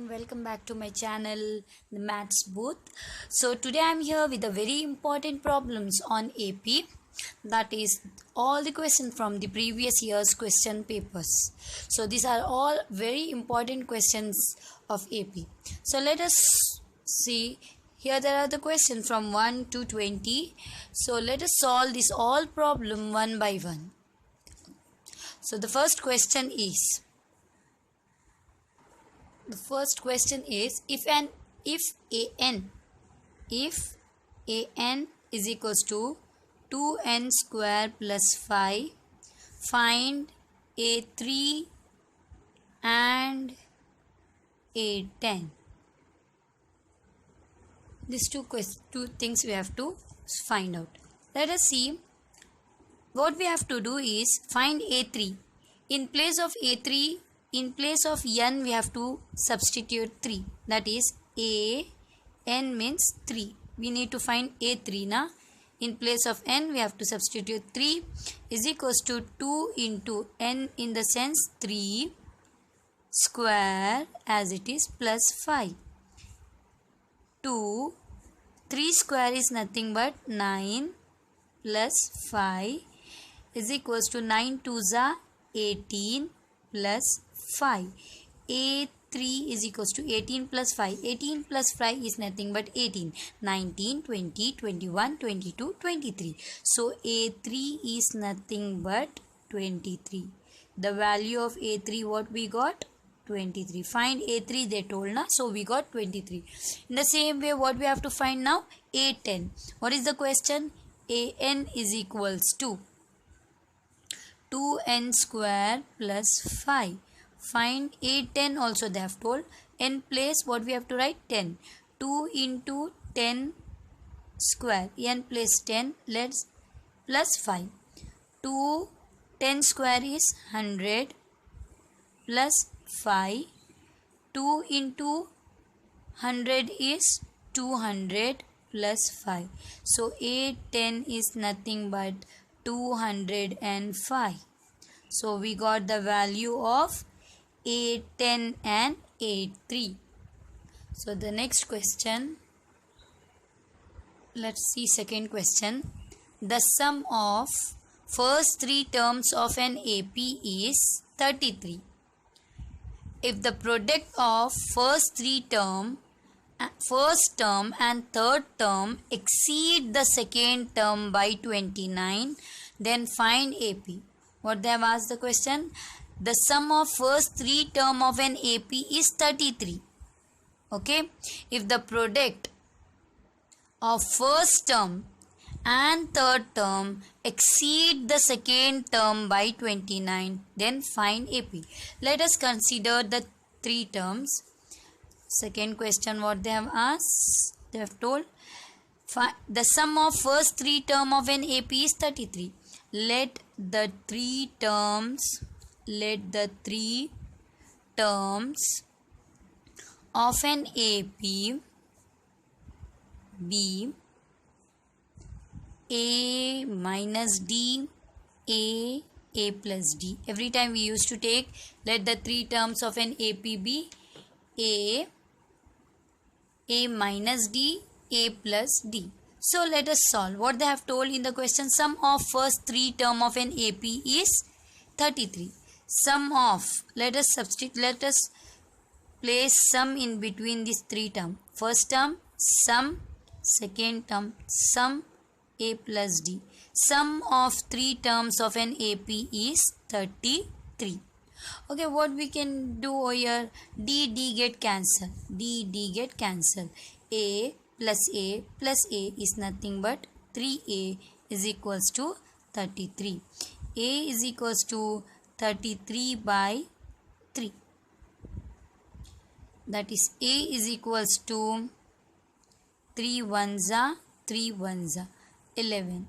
Welcome back to my channel, the Maths Booth. So today I'm here with the very important problems on AP, that is all the questions from the previous year's question papers. So these are all very important questions of AP. So let us see. Here there are the questions from 1 to 20. So let us solve this all problem one by one. So the first question is if an is equals to 2n square plus 5, find a3 and a10. These two things we have to find out. Let us see. What we have to do is find a3. In place of a3, in place of n, we have to substitute 3. That is n means 3. We need to find a3 na. In place of n, we have to substitute 3 is equals to 2 into n, in the sense 3 square as it is plus 5. 3 square is nothing but 9 plus 5 is equals to 9 2s are 18 plus 5. A3 is equals to 18 plus 5. 18 plus 5 is nothing but 18. 19, 20, 21, 22, 23. So A3 is nothing but 23. The value of A3 what we got? 23. Find A3 they told na. So we got 23. In the same way what we have to find now? A10. What is the question? An is equals to 2n square plus 5. Find a10 also they have told. N place what we have to write? 10. 2 into 10 square. N place 10. Let's plus 5. 10 square is 100 plus 5. 2 into 100 is 200 plus 5. So a10 is nothing but 205. So we got the value of a10 and a3. So the next question, let's see second question. The sum of first three terms of an AP is 33. If the product of first term and third term exceed the second term by 29, then find AP. What they have asked the question? The sum of first three term of an AP is 33. Okay. If the product of first term and third term exceed the second term by 29, then find AP. Let us consider the three terms. Second question what they have asked? They have told the sum of first three term of an AP is 33. Let the three terms of an AP be A minus D, A plus D. Every time we used to take, let the three terms of an AP be A minus D, A plus D. So let us solve. What they have told in the question, sum of first three term of an AP is 33. Sum of, let us place sum in between these three terms. First term, sum. Second term, sum, A plus D. Sum of three terms of an AP is 33. Okay, what we can do over here? D get cancelled. D get cancelled. A plus A is nothing but 3A is equals to 33. A is equals to 33 by 3. That is A is equals to 3 ones are 11.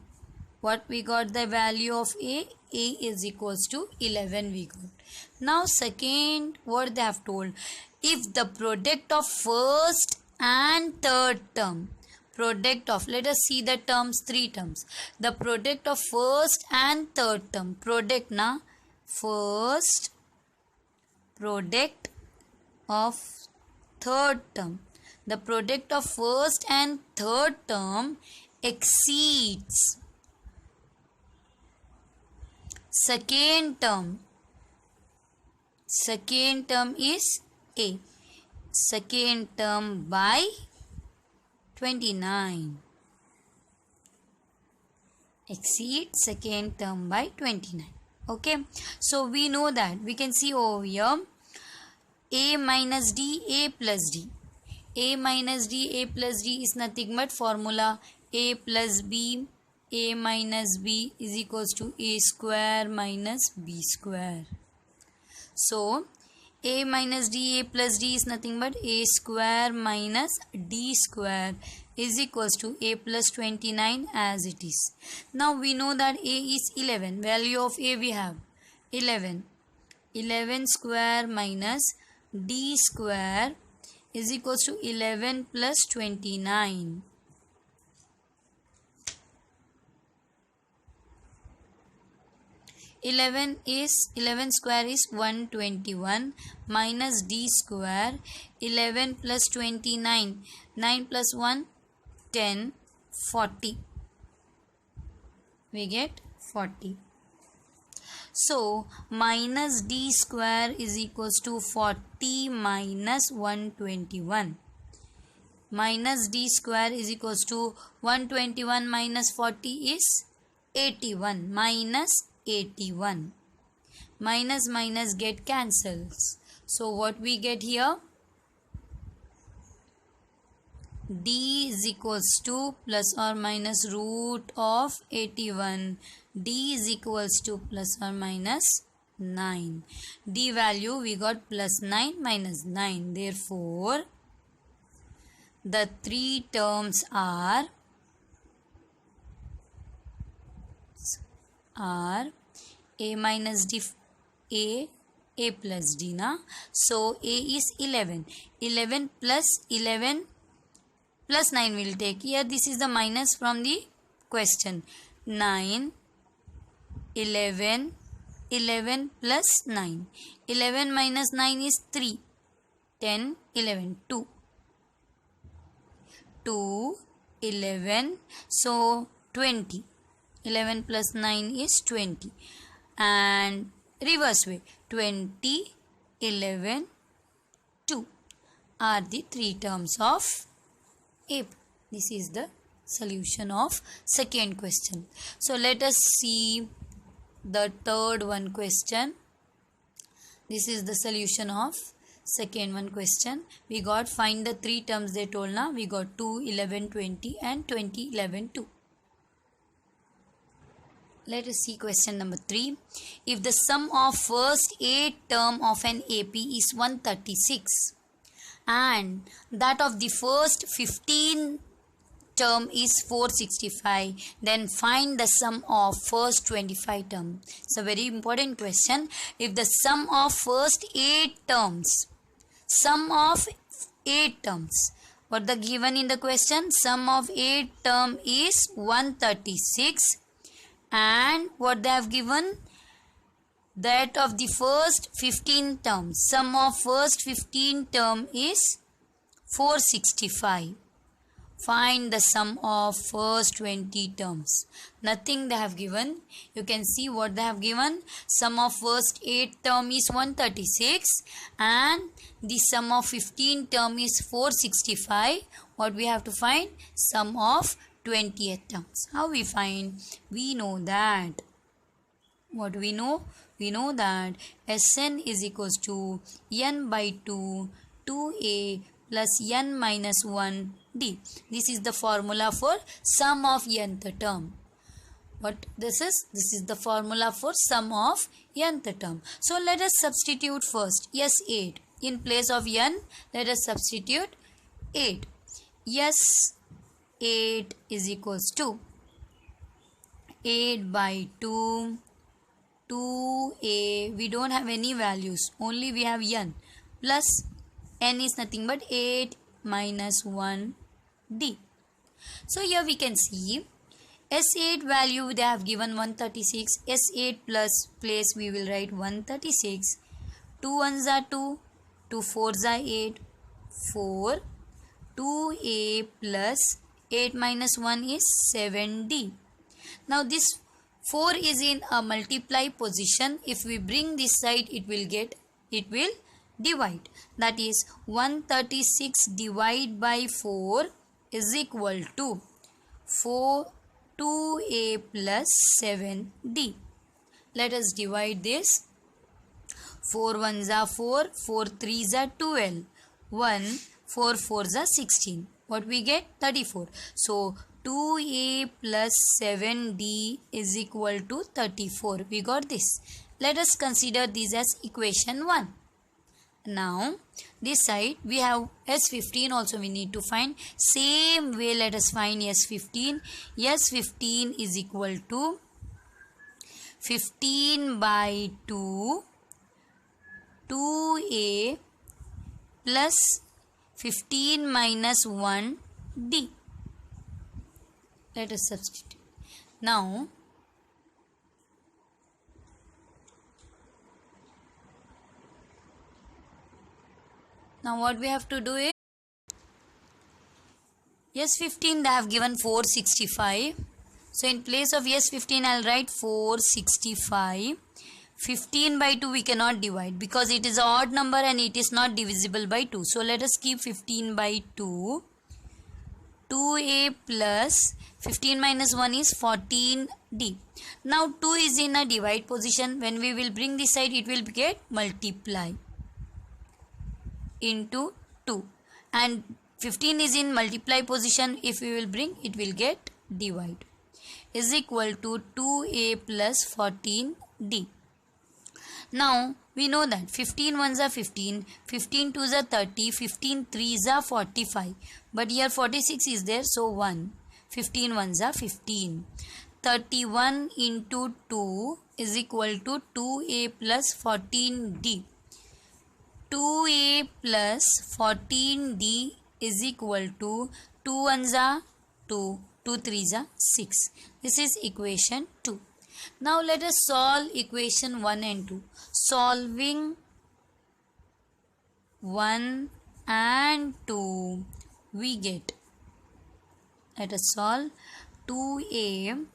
What we got the value of A? A is equals to 11 we got. Now second what they have told, if the product of first and third term, product of, let us see the terms, three terms. The product of first and third term, product na, first product of third term. The product of first and third term exceeds second term. Second term is A. Second term by 29. Exceed second term by 29. Okay. So we know that. We can see over here A minus D, A plus D. A minus D, A plus D is nothing but formula A plus B, A minus B is equals to A square minus B square. So, A minus D, A plus D is nothing but A square minus D square is equals to A plus 29 as it is. Now, we know that A is 11. Value of A we have 11. 11 square minus D square is equals to 11 plus 29. 11 square is 121 minus D square. 11 plus 29. 9 plus 1 10. 40. We get 40. So minus D square is equals to 40 minus 121. Minus D square is equals to 121 minus 40 is 81. Minus 81. Minus minus get cancels. So what we get here? D is equals to plus or minus root of 81. D is equals to plus or minus 9. D value we got plus 9 minus 9. Therefore, the three terms are A minus D, A plus D na. So A is 11. 11 plus 11 plus 9 will take. Here this is the minus from the question. 9, 11, 11 plus 9. 11 minus 9 is 3. 10, 11, 2. 2, 11, so 20. 11 plus 9 is 20. And reverse way, 20, 11, 2 are the three terms of A. This is the solution of second question. So let us see the third one question. This is the solution of second one question. We got find the three terms they told now. We got 2, 11, 20 and 20, 11, 2. Let us see question number 3. If the sum of first 8 term of an AP is 136 and that of the first 15 term is 465, then find the sum of first 25 term. It's a very important question. If the sum of first 8 terms, what the given in the question, sum of 8 term is 136 and what they have given, that of the first 15 term, sum of first 15 term is 465. Find the sum of first 20 terms. Nothing they have given. You can see what they have given. Sum of first 8 term is 136 and the sum of 15 term is 465. What we have to find? Sum of 20th terms. How we find? We know that. What we know? We know that Sn is equals to n by 2, 2a plus n minus 1 d. This is the formula for sum of nth term. What this is? This is the formula for sum of nth term. So let us substitute first S8. In place of n, let us substitute 8. S8 is equals to 8 by 2, 2a. We don't have any values. Only we have n. Plus n is nothing but 8 minus 1 d. So here we can see S8 value they have given 136. S8 plus place we will write 136. 2 ones are 2. 2 fours are 8. 4. 2a plus 8 minus 1 is 7d. Now this 4 is in a multiply position. If we bring this side, it will divide. That is 136 divided by 4 is equal to 2a plus 7d. Let us divide this. 4 1s are 4, 4 3s are 12, 1, 4 4s are 16. What we get? 34. So 2a plus 7d is equal to 34. We got this. Let us consider this as equation 1. Now this side we have S15 also we need to find. Same way let us find S15. S15 is equal to 15 by 2, 2a plus 15 minus 1 d. Let us substitute. Now what we have to do is, S15 they have given 465. So in place of S15 I will write 465. 15 by 2 we cannot divide because it is an odd number and it is not divisible by 2. So let us keep 15 by 2. 2a plus 15 minus 1 is 14d. Now 2 is in a divide position. When we will bring this side, it will get multiply into 2. And 15 is in multiply position. If we will bring, it will get divide. Is equal to 2a plus 14d. Now we know that 15 1s are 15, 15 2s are 30, 15 3s are 45. But here 46 is there, so 1. 15 1s are 15. 31 into 2 is equal to 2a plus 14d. 2a plus 14d is equal to 2 1s are 2, 2 3s are 6. This is equation 2. Now let us solve equation 1 and 2. Solving 1 and 2 we get, let us solve 2a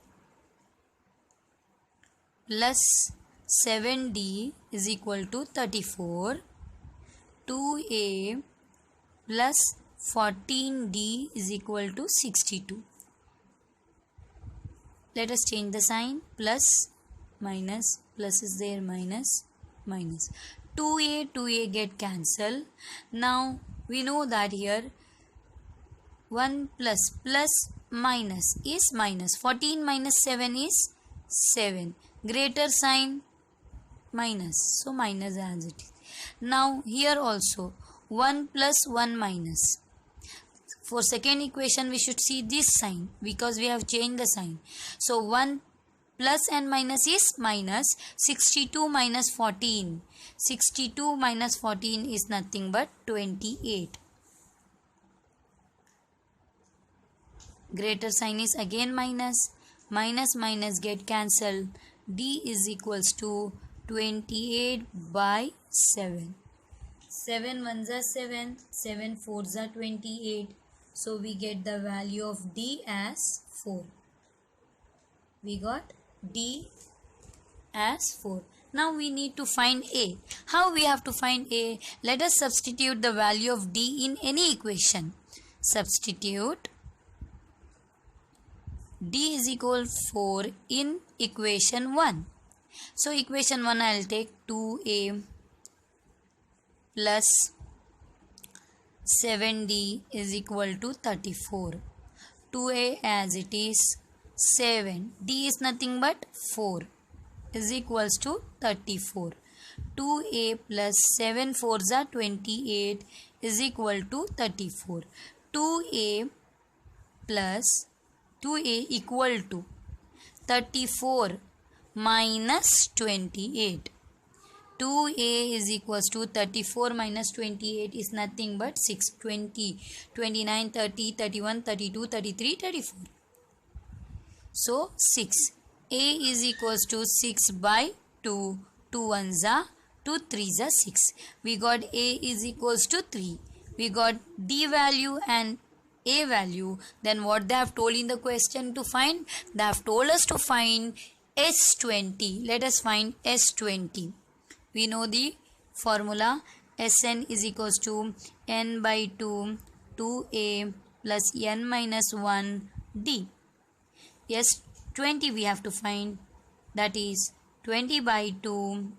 plus 7d is equal to 34. 2a plus 14d is equal to 62. Let us change the sign. Plus, minus, plus is there, minus, minus. 2a get cancelled. Now we know that here 1 plus minus is minus. 14 minus 7 is 7. Greater sign minus. So minus as it is. Now here also 1 plus 1 minus. For second equation we should see this sign because we have changed the sign. So 1 plus and minus is minus. 62 minus 14. 62 minus 14 is nothing but 28. Greater sign is again minus. Minus minus get cancelled. D is equals to 28 by 7. 7 1s are 7. 7 4s are 28. So we get the value of D as 4. We got D as 4. Now we need to find A. How we have to find A? Let us substitute the value of D in any equation. Substitute D is equal 4 in equation 1. So equation 1 I will take 2A plus 7d is equal to 34. 2a as it is 7. D is nothing but 4 is equals to 34. 2a plus 7 4s are 28 is equal to 34. 2a plus 2a equal to 34 minus 28. 2a is equals to 34 minus 28 is nothing but 6, 20, 29, 30, 31, 32, 33, 34. So 6. A is equals to 6 by 2. 2 1s are 2 3s are 6. We got A is equals to 3. we got D value and A value. Then what they have told in the question to find? They have told us to find S20. Let us find S20. We know the formula. Sn is equals to n by 2 2a plus n minus 1 d. S20 we have to find, that is 20 by 2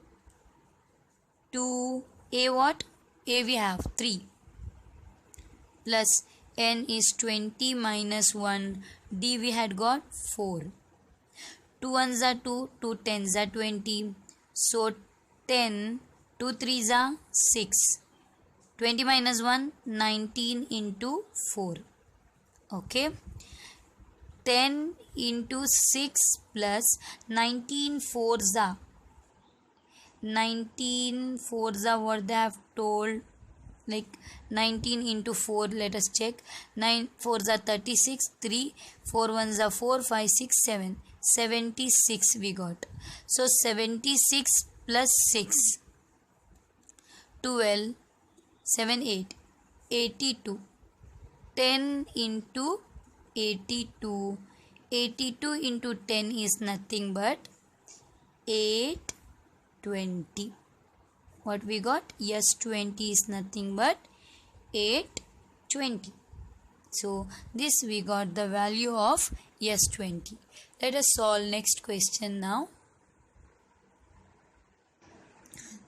2a what? A we have 3 plus n is 20 minus 1 d we had got 4. 2 ones are 2, 2 tens are 20. So 10, 2 threes are 6. 20 minus 1, 19 into 4. Okay. 10 into 6 plus 19 fours are. 19 fours are what they have told. Like 19 into 4, let us check. 9 fours are 36, 3, 4 ones are 4, 5, 6, 7. 76 we got. So 76 plus 6. 12, 7, 8, 82. 10 into 82. 82 into 10 is nothing but 820. What we got? Yes, 20 is nothing but 820. So this we got the value of yes 20. Let us solve next question now.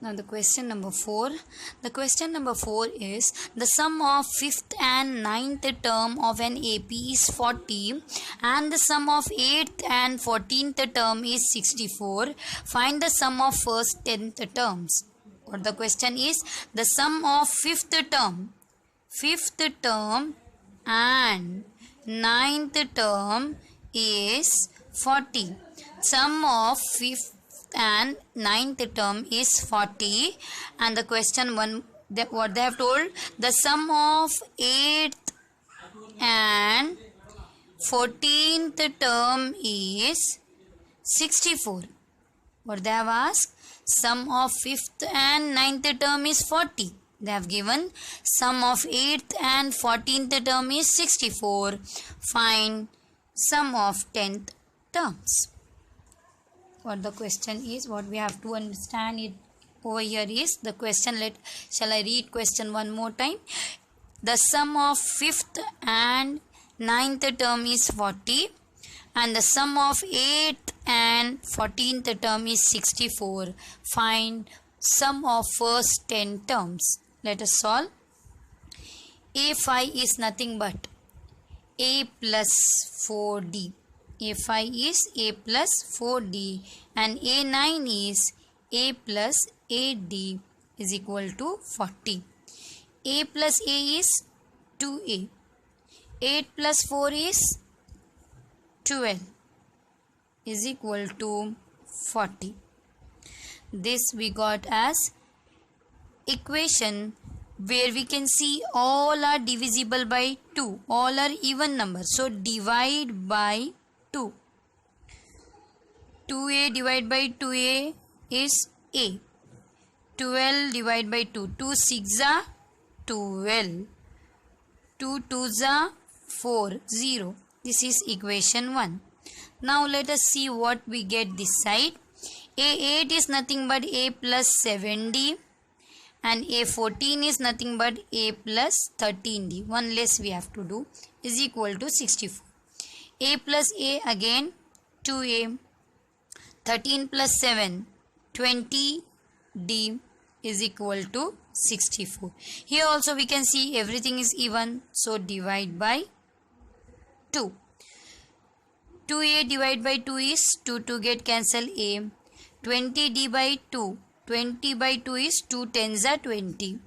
Now the question number 4. The question number 4 is the sum of 5th and 9th term of an AP is 40 and the sum of 8th and 14th term is 64. Find the sum of first 10th terms. What the question is? The sum of 5th term and 9th term is 40. Sum of 5th and 9th term is 40, and the question one, what they have told, the sum of 8th and 14th term is 64. What they have asked? Sum of 5th and 9th term is 40. They have given sum of 8th and 14th term is 64. Find sum of 10th terms. What the question is, what we have to understand it over here is the question. Shall I read question one more time? The sum of 5th and 9th term is 40 and the sum of 8th and 14th term is 64. Find sum of first 10 terms. Let us solve. A5 is nothing but A plus 4D. A5 is A plus 4D and A9 is A plus 8D is equal to 40. A plus A is 2A. 8 plus 4 is 12 is equal to 40. This we got as equation where we can see all are divisible by 2. All are even numbers. So divide by 2. 2a divided by 2a is a. 12 divided by 2. 2 6 are 12. 2 2s are 4. 0. This is equation 1. Now let us see what we get this side. A8 is nothing but A plus 7D and A14 is nothing but A plus 13D. One less we have to do is equal to 64. A plus A again 2A. 13 plus 7 20D is equal to 64. Here also we can see everything is even. So divide by 2. 2A divided by 2 is 2 to get cancel A. 20D by 2. 20 by 2 is 2 tens are 20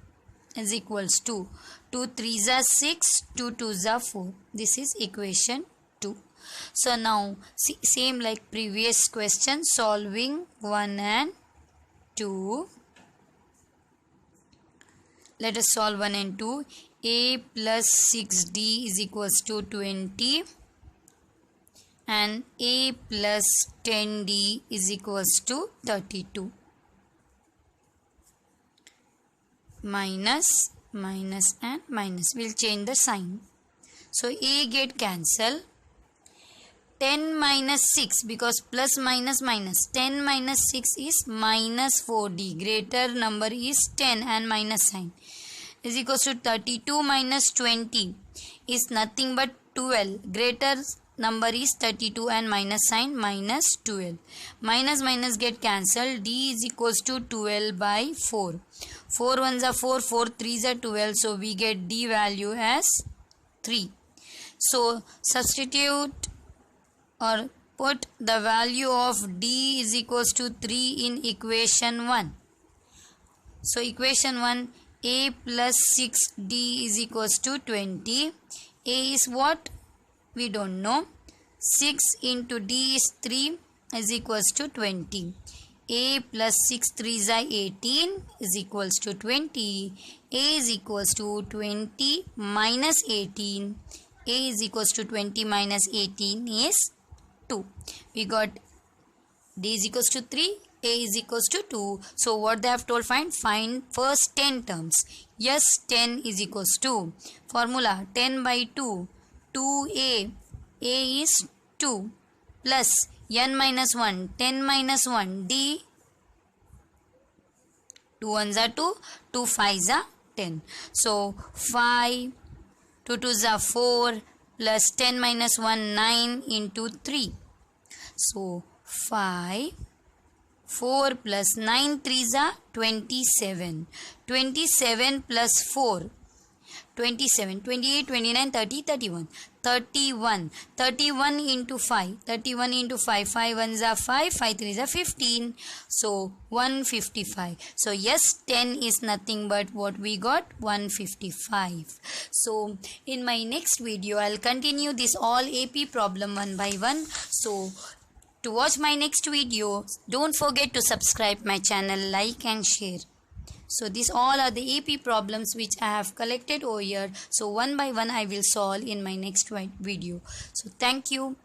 is equals to 2 3s are 6, 2 2s are 4. This is equation 2. So now see, same like previous question, solving 1 and 2. Let us solve 1 and 2. A plus 6D is equals to 20 and A plus 10D is equals to 32 minus minus and minus. We'll change the sign. So A get cancel. 10 minus 6, because plus minus minus. 10 minus 6 is minus 4D. Greater number is 10 and minus sign. Is equals to 32 minus 20 is nothing but 12. Greater number is 32 and minus sign minus 12. Minus minus get cancelled. D is equals to 12 by 4. 4 ones are 4, 4 threes are 12. So we get D value as 3. So substitute or put the value of D is equals to 3 in equation 1. So equation 1, A plus 6D is equals to 20. A is what? We don't know. 6 into D is 3 is equals to 20. A plus 6 3s are 18 is equals to 20. A is equals to 20 minus 18. A is equals to 20 minus 18 is 2. We got D is equals to 3. A is equals to 2. So what they have told, find first 10 terms. Yes, 10 is equals to formula 10 by 2. 2A. A is 2 plus n minus 1. 10 minus 1. D. 2 ones are 2. 2 5s are 10. So 5. 2 2s are 4 plus 10 minus 1 9 into 3. So 5. 4 plus 9 3s are 27. 27 plus 4. 27, 28, 29, 30, 31. 31. 31 into 5. 31 into 5. 5 ones are 5. 5 3s are 15. So 155. So yes, 10 is nothing but what we got? 155. So in my next video, I'll continue this all AP problem one by one. So to watch my next video, don't forget to subscribe my channel, like and share. So these all are the AP problems which I have collected over here. So one by one I will solve in my next video. So thank you.